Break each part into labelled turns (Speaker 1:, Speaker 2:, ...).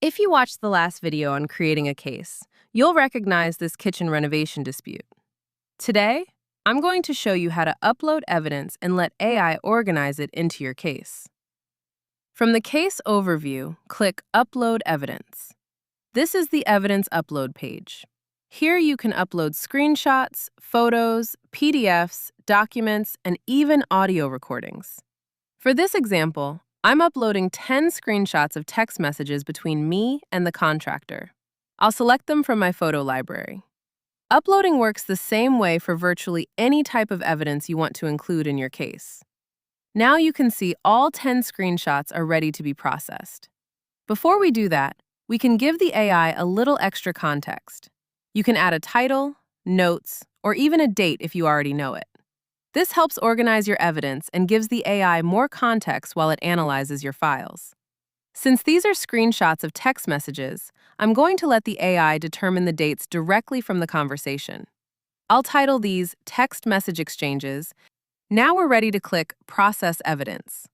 Speaker 1: If you watched the last video on creating a case, you'll recognize this kitchen renovation dispute. Today, I'm going to show you how to upload evidence and let AI organize it into your case. From the case overview, click Upload Evidence. This is the evidence upload page. Here you can upload screenshots, photos, PDFs, documents, and even audio recordings. For this example, I'm uploading 10 screenshots of text messages between me and the contractor. I'll select them from my photo library. Uploading works the same way for virtually any type of evidence you want to include in your case. Now you can see all 10 screenshots are ready to be processed. Before we do that, we can give the AI a little extra context. You can add a title, notes, or even a date if you already know it. This helps organize your evidence and gives the AI more context while it analyzes your files. Since these are screenshots of text messages, I'm going to let the AI determine the dates directly from the conversation. I'll title these Text Message Exchanges. Now we're ready to click Process Evidence.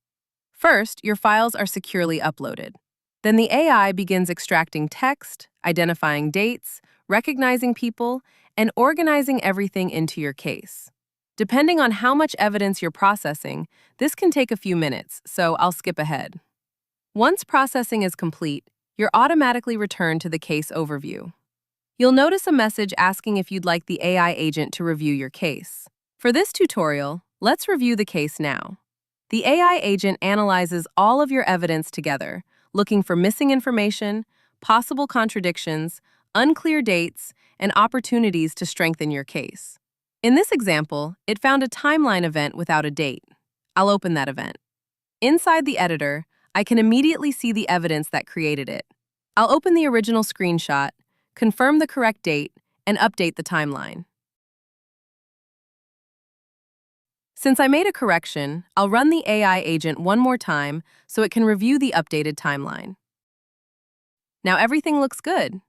Speaker 1: First, your files are securely uploaded. Then the AI begins extracting text, identifying dates, recognizing people, and organizing everything into your case. Depending on how much evidence you're processing, this can take a few minutes, so I'll skip ahead. Once processing is complete, you're automatically returned to the case overview. You'll notice a message asking if you'd like the AI agent to review your case. For this tutorial, let's review the case now. The AI agent analyzes all of your evidence together, looking for missing information, possible contradictions, unclear dates, and opportunities to strengthen your case. In this example, it found a timeline event without a date. I'll open that event. Inside the editor, I can immediately see the evidence that created it. I'll open the original screenshot, confirm the correct date, and update the timeline. Since I made a correction, I'll run the AI agent one more time so it can review the updated timeline. Now everything looks good.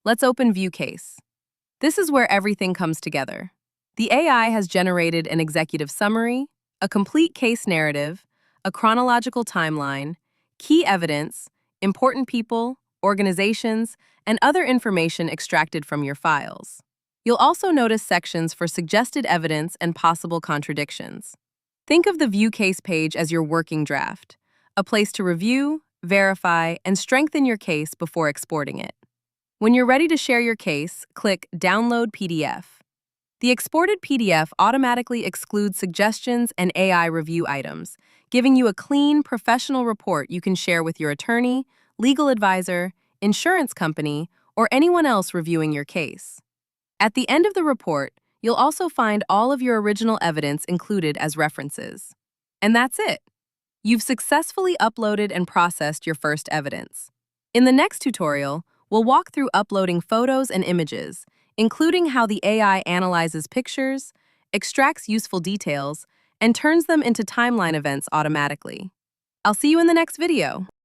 Speaker 1: Let's open View Case. This is where everything comes together. The AI has generated an executive summary, a complete case narrative, a chronological timeline, key evidence, important people, organizations, and other information extracted from your files. You'll also notice sections for suggested evidence and possible contradictions. Think of the View Case page as your working draft, a place to review, verify, and strengthen your case before exporting it. When you're ready to share your case, click Download PDF. The exported PDF automatically excludes suggestions and AI review items, giving you a clean, professional report you can share with your attorney, legal advisor, insurance company, or anyone else reviewing your case. At the end of the report, you'll also find all of your original evidence included as references. And that's it. You've successfully uploaded and processed your first evidence. In the next tutorial, we'll walk through uploading photos and images, including how the AI analyzes pictures, extracts useful details, and turns them into timeline events automatically. I'll see you in the next video.